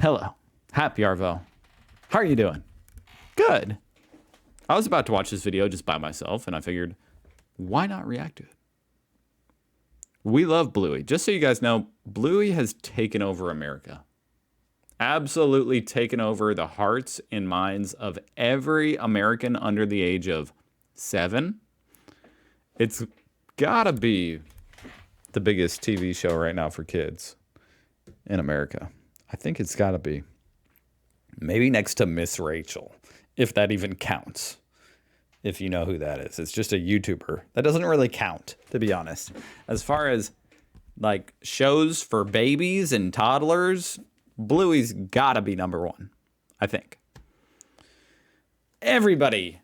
Hello. Happy Arvo. How are you doing? Good. I was about to watch this video just by myself, and I figured, why not react to it? We love Bluey. Just so you guys know, Bluey has taken over America. Absolutely taken over the hearts and minds of every American under the age of 7. It's gotta be the biggest TV show right now for kids in America. I think it's gotta be. Maybe next to Miss Rachel, if that even counts. If you know who that is. It's just a YouTuber. That doesn't really count, to be honest. As far as like shows for babies and toddlers, Bluey's gotta be #1, I think. Everybody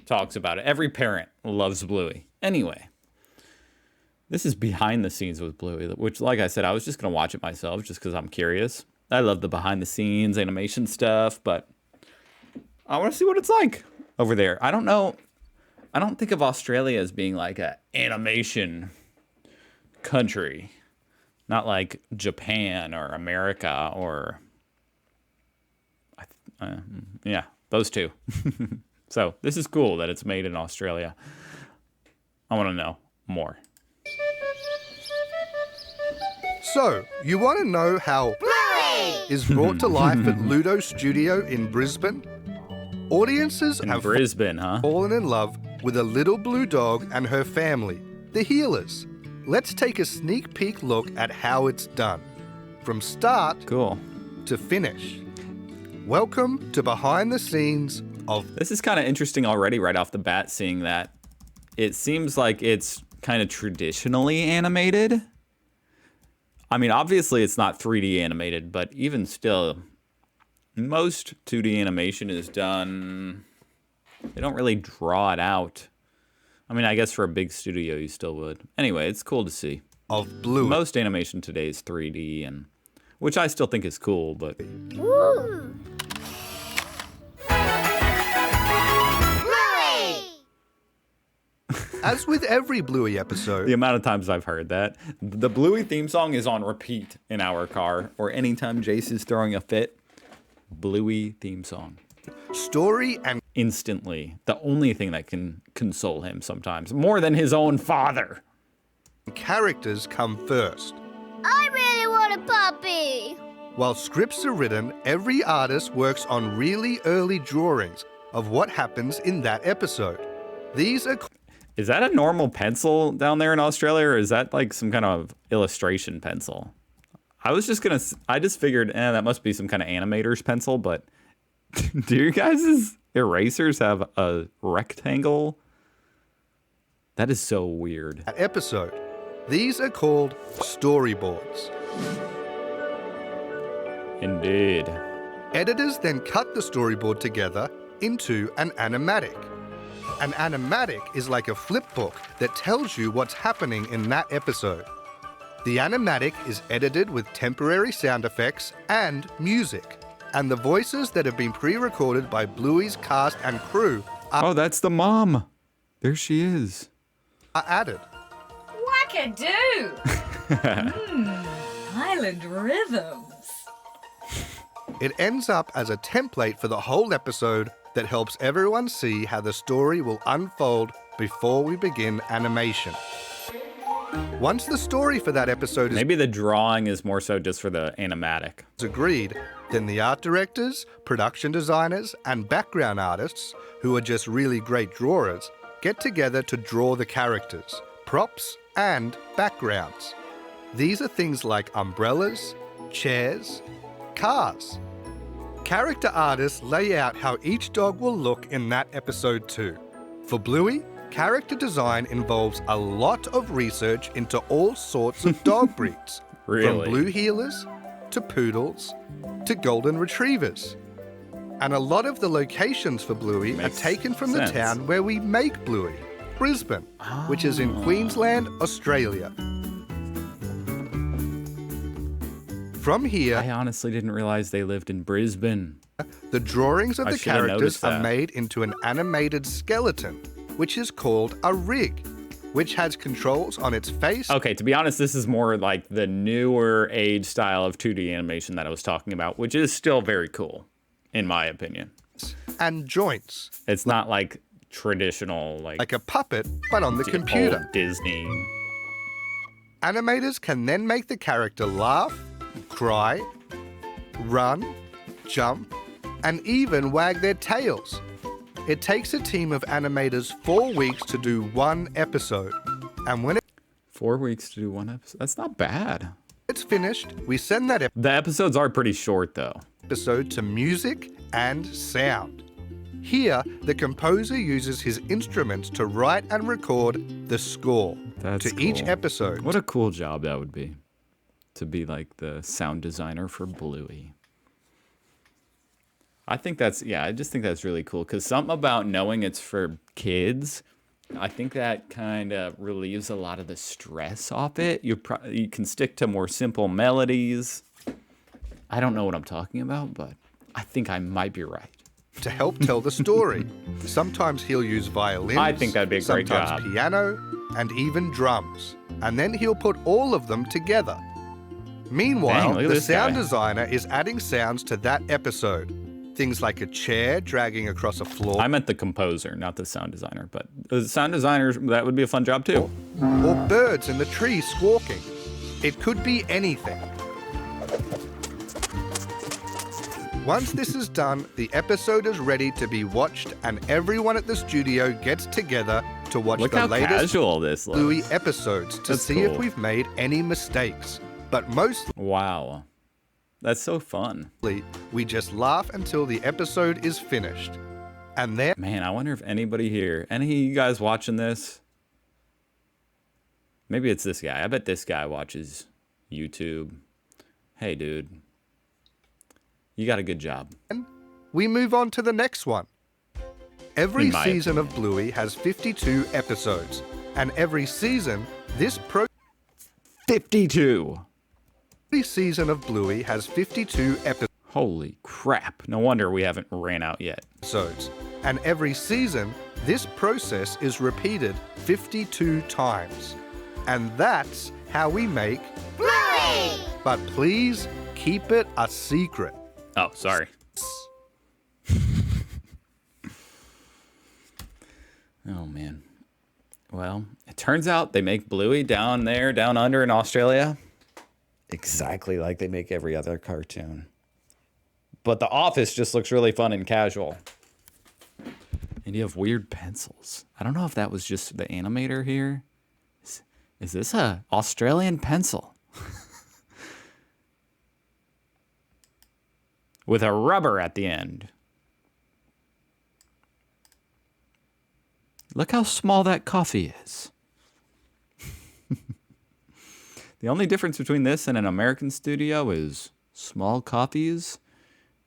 talks about it. Every parent loves Bluey. Anyway, this is behind the scenes with Bluey, which, like I said, I was just gonna watch it myself just because I'm curious. I love the behind the scenes animation stuff, but I want to see what it's like over there. I don't know. I don't think of Australia as being like an animation country. Not like Japan or America or... yeah, those two. So this is cool that it's made in Australia. I want to know more. So, you want to know how Bluey is brought to life at Ludo Studio in Brisbane? Audiences have fallen in love with a little blue dog and her family, the Healers. Let's take a sneak peek look at how it's done, from start to finish. Welcome to behind the scenes of... This is kind of interesting already right off the bat, seeing that it seems like it's kind of traditionally animated. I mean, obviously it's not 3D animated, but even still, most 2D animation is done, they don't really draw it out. I mean, I guess for a big studio you still would. Anyway, it's cool to see. Of Bluey. Most animation today is 3D, and which I still think is cool, but... Woo! As with every Bluey episode... The amount of times I've heard that. The Bluey theme song is on repeat in our car, or anytime Jace is throwing a fit, Bluey theme song. Story and... Instantly. The only thing that can console him sometimes, more than his own father. Characters come first. I really want a puppy! While scripts are written, every artist works on really early drawings of what happens in that episode. These are... Is that a normal pencil down there in Australia, or is that like some kind of illustration pencil? I just figured, that must be some kind of animator's pencil, but do you guys' erasers have a rectangle? That is so weird. Episode. These are called storyboards. Indeed. Editors then cut the storyboard together into an animatic. An animatic is like a flip book that tells you what's happening in that episode. The animatic is edited with temporary sound effects and music, and the voices that have been pre-recorded by Bluey's cast and crew are... Oh, that's the mom. There she is. ...are added. Wackadoo! Island rhythms. It ends up as a template for the whole episode that helps everyone see how the story will unfold before we begin animation. Once the story for that episode is... Maybe the drawing is more so just for the animatic. ...agreed, then the art directors, production designers, and background artists, who are just really great drawers, get together to draw the characters, props, and backgrounds. These are things like umbrellas, chairs, cars. Character artists lay out how each dog will look in that episode too. For Bluey, character design involves a lot of research into all sorts of dog breeds. Really? From blue heelers, to poodles, to golden retrievers. And a lot of the locations for Bluey are taken from the town where we make Bluey, Brisbane, which is in Queensland, Australia. From here... I honestly didn't realize they lived in Brisbane. The drawings of the characters are that. made into an animated skeleton, which is called a rig. which has controls on its face Okay, to be honest, this is more like the newer age style of 2D animation that I was talking about, which is still very cool, in my opinion. and joints, It's not like traditional, like a puppet, but on the computer. old Disney. Animators can then make the character laugh, cry, run, jump, and even wag their tails. It takes a team of animators 4 weeks to do one episode. And when 4 weeks to do one episode. That's not bad. it's finished, we send that The episodes are pretty short, though. episode to music and sound. Here, the composer uses his instruments to write and record the score That's to each cool. episode. What a cool job that would be, to be like the sound designer for Bluey. I think that's, I just think that's really cool, because something about knowing it's for kids, I think that kind of relieves a lot of the stress off it. You can stick to more simple melodies. I don't know what I'm talking about, but I think I might be right. To help tell the story. Sometimes he'll use violins, I think that'd be a great sometimes job. piano, and even drums. And then he'll put all of them together. Meanwhile, Dang, look at the this sound guy. designer is adding sounds to that episode. Things like a chair dragging across a floor, I meant the composer, not the sound designer, but the sound designer, that would be a fun job too. or birds in the tree squawking. It could be anything. Once this is done, the episode is ready to be watched, and everyone at the studio gets together to watch Look the how latest casual this looks. Bluey episodes to That's see if cool. we've made any mistakes. But mostly, Wow. That's so fun. we just laugh until the episode is finished. And then Man, I wonder if anybody here, any of you guys watching this, maybe it's this guy. I bet this guy watches YouTube. Hey, dude. You got a good job. we move on to the next one. Every In my season of Bluey has 52 episodes. And every season, Every 52. season of Bluey has 52 Holy crap. No wonder we haven't ran out yet. episodes. And every season, this process is repeated 52 times. And that's how we make Bluey! But please keep it a secret. Oh, sorry. Oh, man. Well, it turns out they make Bluey down there, down under in Australia, exactly like they make every other cartoon. But The Office just looks really fun and casual. And you have weird pencils. I don't know if that was just the animator here. Is this a Australian pencil? With a rubber at the end. Look how small that coffee is. The only difference between this and an American studio is small copies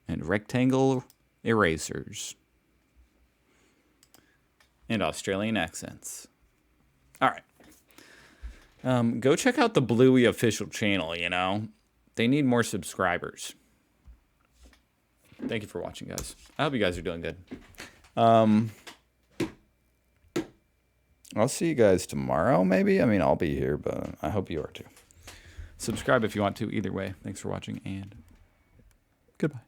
and rectangle erasers. And Australian accents. All right. Go check out the Bluey official channel, you know. They need more subscribers. Thank you for watching, guys. I hope you guys are doing good. I'll see you guys tomorrow, maybe. I mean, I'll be here, but I hope you are too. Subscribe if you want to. Either way, thanks for watching, and goodbye.